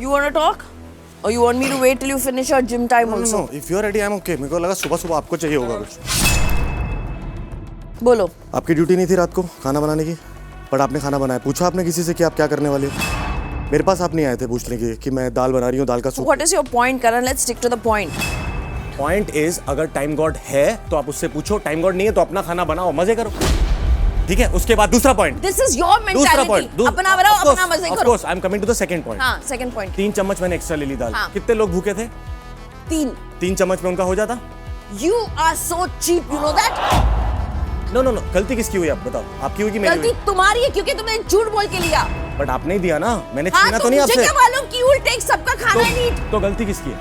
You want to talk? Or you want me to wait till you finish your gym time also? No, if you're ready, I'm okay. मेरे को लगा सुबह आपको चाहिए होगा कुछ. बोलो. आपकी ड्यूटी नहीं थी रात को खाना बनाने की, बट आपने खाना बनाया. पूछा आपने किसी से कि आप क्या करने वाले हो? मेरे पास आप नहीं आए थे पूछने के कि मैं दाल बना रही हूँ, दाल का soup. What is your point, Karan? Let's stick to the point. Point is, अगर टाइम गॉड है तो आप उससे पूछो, टाइम गॉड नहीं है तो अपना खाना बनाओ, मजे करो. ठीक है, उसके बाद दूसरा point. This is your mentality. अपना बनाओ, अपना मजे करो. Of course, I'm coming to the second point. हाँ, second point. 3 चम्मच मैंने एक्स्ट्रा ले ली दाल. हाँ. कितने लोग भूखे थे? 3 चम्मच में उनका हो जाता? You are so cheap, you know that? No. गलती किसकी हुई आप बताओ? आपकी हुई कि मेरी हुई? गलती तुम्हारी है क्योंकि तुमने झूठ बोल के लिया. बट आपने ही दिया ना, मैंने हाँ, छीना तो नहीं आपसे. मुझे क्या मालूम कि you will take सबका खाना and eat. तो गलती किसकी है?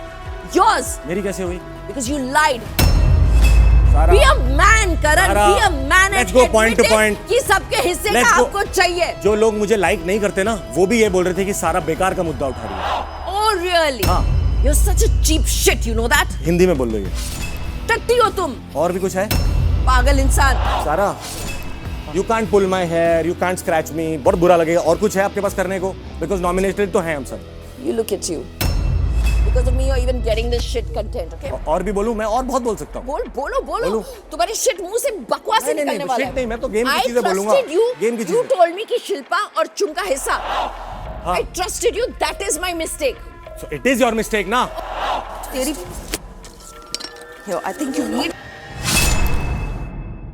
Yours. मेरी कैसे हुई? Because you lied. सारा. Be a man, Karan. Be a man Let's and go point to admit point. कि सबके हिस्से का आपको चाहिए. जो लोग मुझे लाइक नहीं करते ना, वो भी ये बोल रहे थे कि सारा बेकार का मुद्दा उठा रही है. Oh really? हाँ. You're such a cheap shit, you know that? Hindi में बोल रही है. टट्टी हो तुम. और भी कुछ है? पागल इंसान. सारा. You can't pull my hair, you can't scratch me. बहुत बुरा लगेगा. और कुछ है आपके पास करने को? Because nominated तो हैं हम सब. You look at you. Because of me, you're even getting this shit content, okay? और भी बोलूं मैं, और बहुत बोल सकता हूँ. बोलो. तुम्हारी shit मुंह से बकवास से निकलने वाला है. नहीं, मैं तो गेम की चीजें बोलूंगा. I trusted you. गेम की You चीजें. told me कि शिल्पा और चुम का हिस्सा. I trusted you. That is my mistake. So it is your mistake ना? तेरी. Yo, I think you need.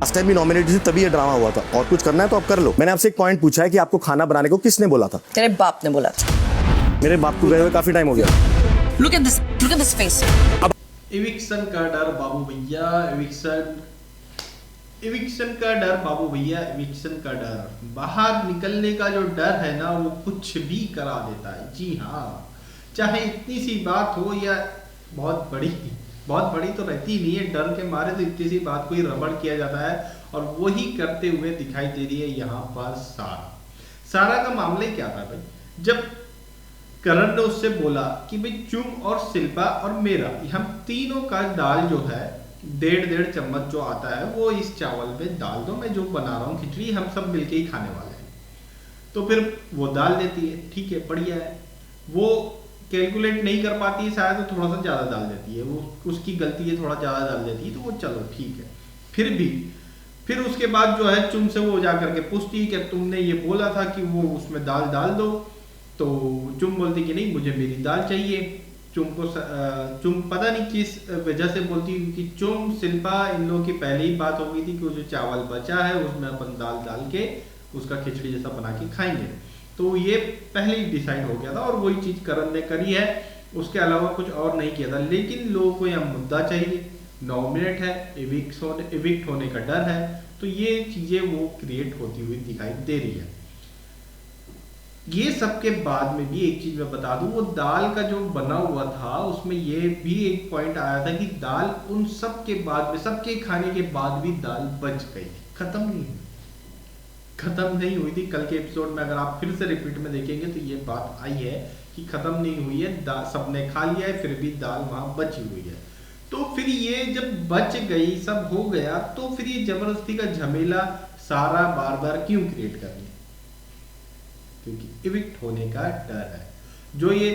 Last time भी नॉमिनेटेड थी तभी ये ड्रामा हुआ था. और कुछ करना है तो आप कर लो. मैंने आपसे एक पॉइंट पूछा है कि आपको खाना बनाने को किसने बोला था? तेरे बाप ने बोला था. मेरे बाप को गए हुए काफी टाइम हो गया. Look at this face. Eviction का डर बाबू भैया, इविक्शन का डर बाबू भैया, इविक्शन का डर. बाहर निकलने का जो डर है ना, वो कुछ भी करा देता है. जी हाँ, चाहे इतनी सी बात हो या बहुत बड़ी तो रहती नहीं है. डर के मारे तो इतनी सी बात को ही रबड़ किया जाता है, और वही करते हुए दिखाई दे रही है यहाँ पर सारा का मामला क्या था भाई? जब करण ने उससे बोला कि भाई चुम और शिल्पा और मेरा, हम तीनों का दाल जो है 1.5 चम्मच जो आता है वो इस चावल में डाल दो, मैं जो बना रहा हूँ खिचड़ी, हम सब मिलके ही खाने वाले हैं. तो फिर वो डाल देती है. ठीक है, बढ़िया है. वो कैलकुलेट नहीं कर पाती है शायद, तो थोड़ा सा ज्यादा डाल देती है. वो उसकी गलती है, थोड़ा ज्यादा डाल देती है, तो वो चलो ठीक है. फिर उसके बाद जो है चुम से वो जा करके पूछती है कि तुमने ये बोला था कि वो उसमें दाल डाल दो. तो चुम बोलती कि नहीं, मुझे मेरी दाल चाहिए. चुम पता नहीं किस वजह से बोलती, क्योंकि चुम शिल्पा इन लोगों की पहले ही बात हो गई थी कि जो चावल बचा है उसमें अपन दाल डाल के उसका खिचड़ी जैसा बना के खाएंगे. तो ये पहले ही डिसाइड हो गया था, और वही चीज करण ने करी है. उसके अलावा कुछ और नहीं किया था. लेकिन लोगों को यह मुद्दा चाहिए, नॉमिनेट है, इविक्ट होने का डर है, तो ये चीजें वो क्रिएट होती हुई दिखाई दे रही है. ये सब के बाद में भी एक चीज मैं बता दूं, वो दाल का जो बना हुआ था उसमें ये भी एक पॉइंट आया था कि दाल उन सब के बाद में, सबके खाने के बाद भी दाल बच गई, खत्म नहीं हुई थी. कल के एपिसोड में अगर आप फिर से रिपीट में देखेंगे तो ये बात आई है कि खत्म नहीं हुई है, सबने खा लिया है, फिर भी दाल वहां बची हुई है. तो फिर ये जब बच गई, सब हो गया, तो फिर ये जबरदस्ती का झमेला सारा बार बार क्यों क्रिएट करनी? क्योंकि इविक्ट होने का डर है. जो ये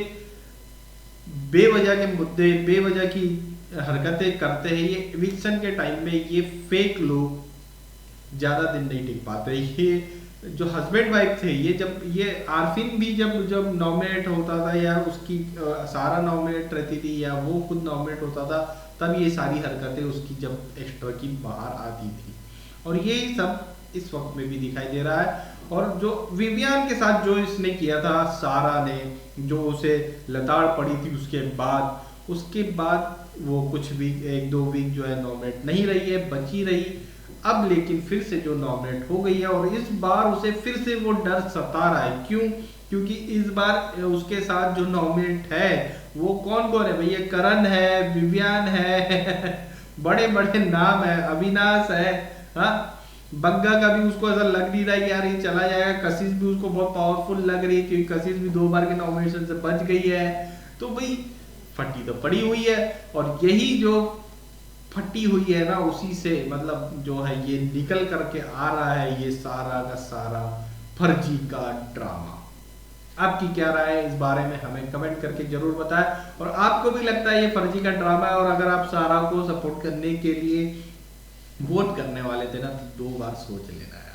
बेवजह के मुद्दे, बेवजह की हरकतें करते हैं, ये इविक्शन के टाइम में ये फेक लोग ज्यादा दिन नहीं टिक पाते. ये जो हस्बैंड वाइफ थे, ये जब ये आरफिन भी जब नॉमिनेट होता था, या उसकी सारा नॉमिनेट रहती थी, या वो खुद नॉमिनेट होता था, तब ये सारी हरकतें उसकी जब एक्स्ट्रा की बाहर आती थी. और यही सब इस वक्त में भी दिखाई दे रहा है. और जो विवियान के साथ जो इसने किया था, सारा ने जो उसे लताड़ पड़ी थी, उसके बाद वो कुछ वीक, 1-2 वीक जो है नॉमिनेट नहीं रही है, बची रही. अब लेकिन फिर से जो नॉमिनेट हो गई है, और इस बार उसे फिर से वो डर सता रहा है. क्यों? क्योंकि इस बार उसके साथ जो नॉमिनेट है वो कौन है भैया? करण है, विवियान है, बड़े बड़े नाम है, अविनाश है. हाँ, बग्गा का भी उसको ऐसा लग नहीं रहा है यार ये चला जाएगा. कशिश भी उसको बहुत पावरफुल लग रही है, क्योंकि कशिश भी 2 बार के नॉमिनेशन से बच गई है. तो भाई फटी तो पड़ी हुई है, और यही जो फटी हुई है ना, उसी से मतलब जो है ये निकल करके आ रहा है ये सारा का सारा फर्जी का ड्रामा. आपकी क्या राय है इस बारे में हमें कमेंट करके जरूर बताएं। और आपको भी लगता है ये फर्जी का ड्रामा है, और अगर आप सारा को सपोर्ट करने के लिए वोट करने वाले थे ना, तो 2 बार सोच लेना है।